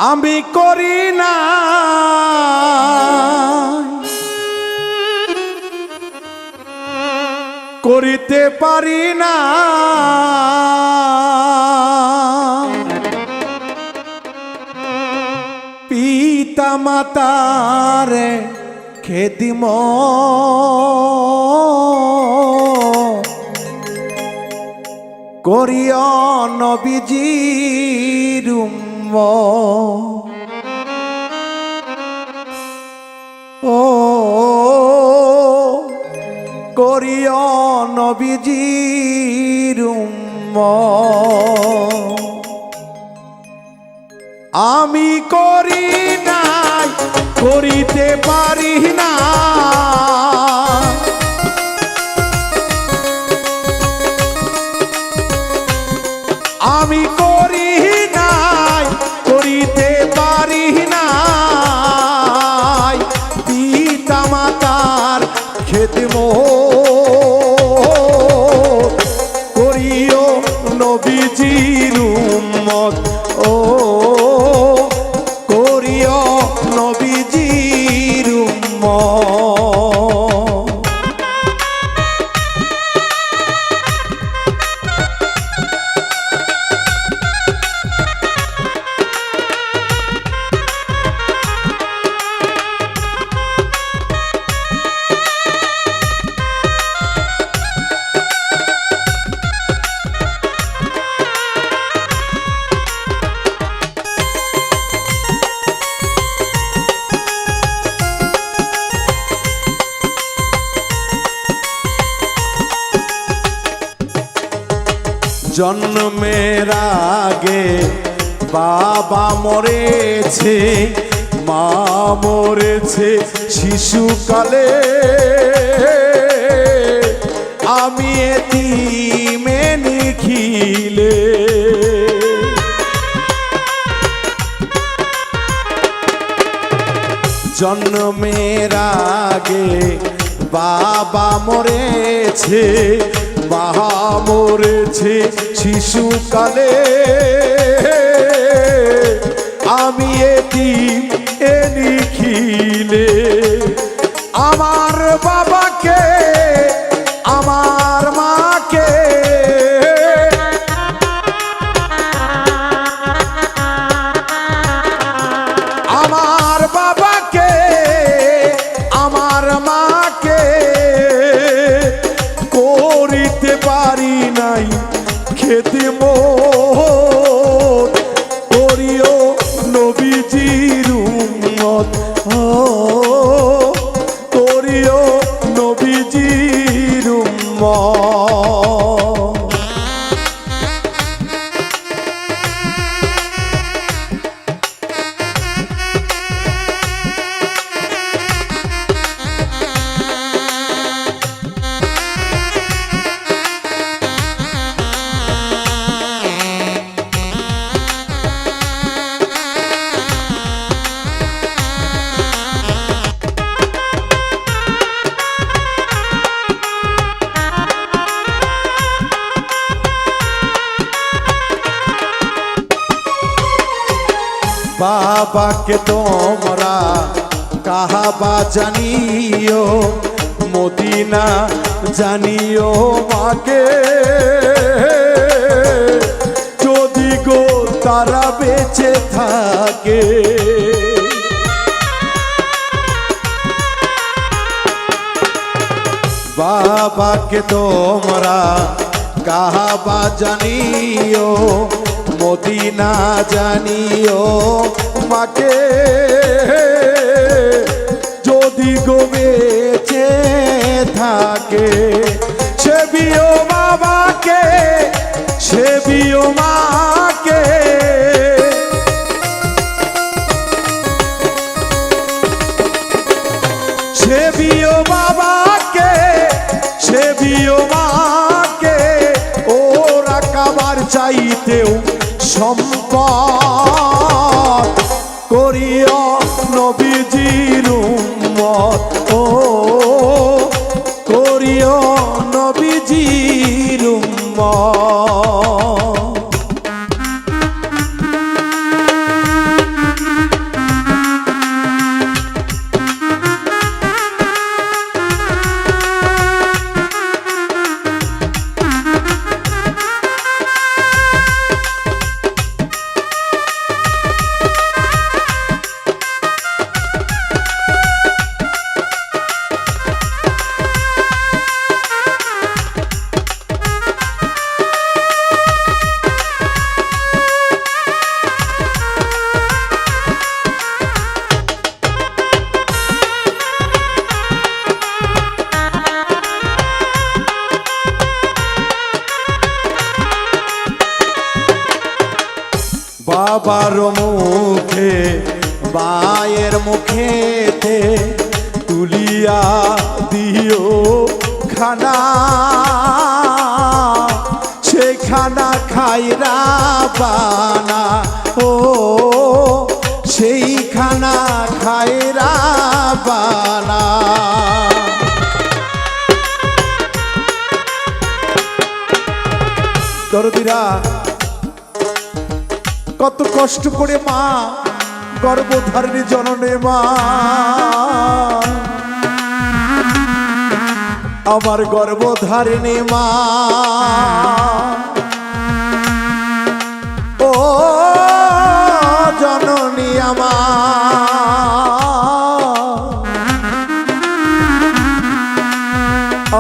আমি করি না করিতে পারি না পিতা মাতার খেদিম করিও নবীজির ও করিও নবীজির আমি করি নাই করিতে পারি না আমি করি নাই করিতে পারি না পিতা মাতার খেদমত করিও নবীজির উম্মত ও করিও নবীজির উম্মত জন্মের আগে বাবা মরেছে মা মরেছে শিশুকালে আমি এতিমে নিখিলে জন্মের আগে বাবা মরেছে মা মরেছে শিশুকালে আমি এতিম নিখিলে আমার বাবাকে আমার মাকে আমার বাবাকে আমার মাকে করিতে পারি নাই খেদমত করিও নবীজির উম্মত করিও নবীজির উম্মত বাবাকে তোমরা কাহাবা জানিও মদিনা জানিও মাকে যদি গো তারা বেঁচে থাকে বাবাকে তোমরা কাহাবা জানিও মদিনা জানিও মাকে যদি গো বেঁচে থাকে সেবিও বাবাকে সেবিও মাকে সেবিও বাবাকে সেবিও মাকে ওরা কাবার চাইতেও সম্পদ করিও নবীজির উম্মত ও করিও নবীজির উম্মত বাবার মুখে মায়ের মুখেতে তুলিয়া দিও খানা, সে খানা খাইরা বানা, ও সেই খানা খাইরা বানা। দরদিরা কত কষ্ট করে মা গর্ভধারিণী জননী মা আমার গর্ভধারিণী মা, ও জননী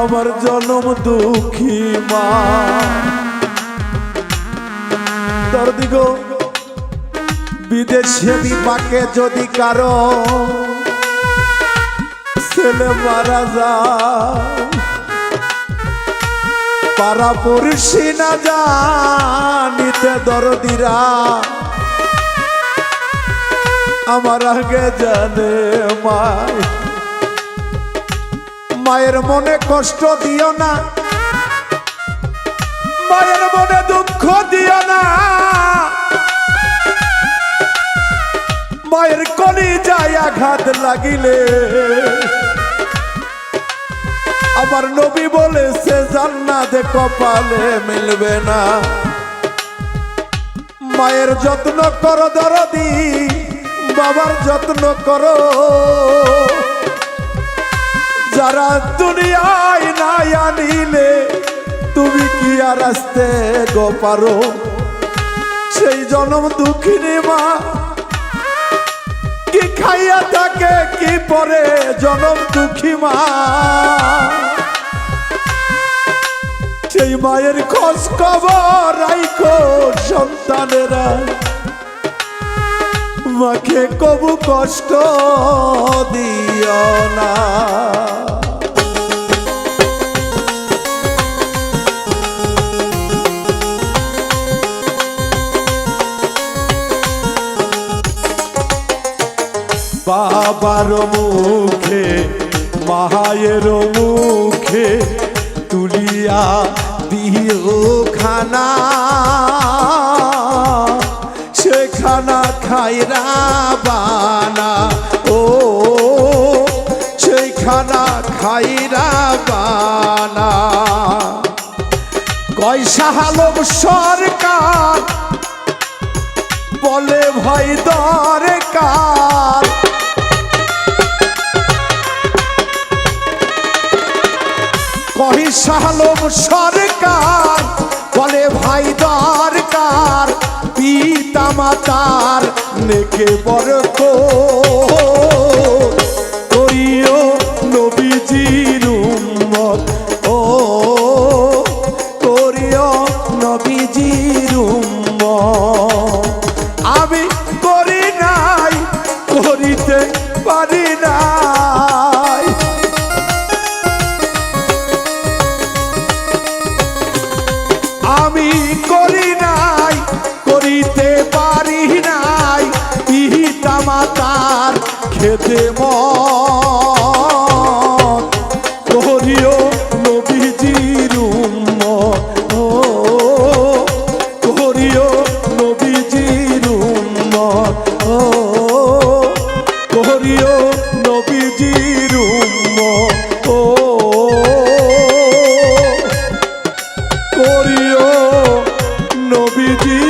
আমার জনম দুঃখী মা। দর্দি গো, বিদেশে বিপাকে যদি কারো ছেলে মারা যায়, পাড়া পড়শি না জানিতে দরদিরা আমার আগে জানে মায়। মায়ের মনে কষ্ট দিও না, মায়ের মনে দুঃখ দিও না, মায়ের কলিজায় আঘাত লাগিলে আমার নবী বলেছে জান্নাতে কপালে মিলবে না। মায়ের যত্ন করো দরদি, বাবার যত্ন করো, যারা দুনিয়ায় নাই আনিলে তুমি কি আর আসতে গো পারো। সেই জনম দুঃখিনী মা কি খাইয়া থাকে কি পরে জনম দুঃখী মা, সেই মায়ের খোঁজ খবর রাইখো সন্তানেরা, মাকে কবু কষ্ট দিও না। বাবার মুখে মায়ের মুখে তুলিয়া দিও খানা, সে খানা খাইরা বানা, ও সেই খানা খাইরা বানা। কয়সা আলম সরকার বলে ভাই দরকার, কয়সা আলম সরকার বলে ভাই দরকার, পিতা মাতার নেকে বরকত করিও নবীজির উম্মত, ও করিও নবীজির উম্মত। আমি করি নাই, করিতে পারি নাই, আমি করি নাই, করিতে পারি নাই, পিতা মাতার খেতে মত করিও নবীজির উম্মত, ও করিও নবীজির উম্মত, ও করিও নবীজির উম্মত, ও করিও নবীজি।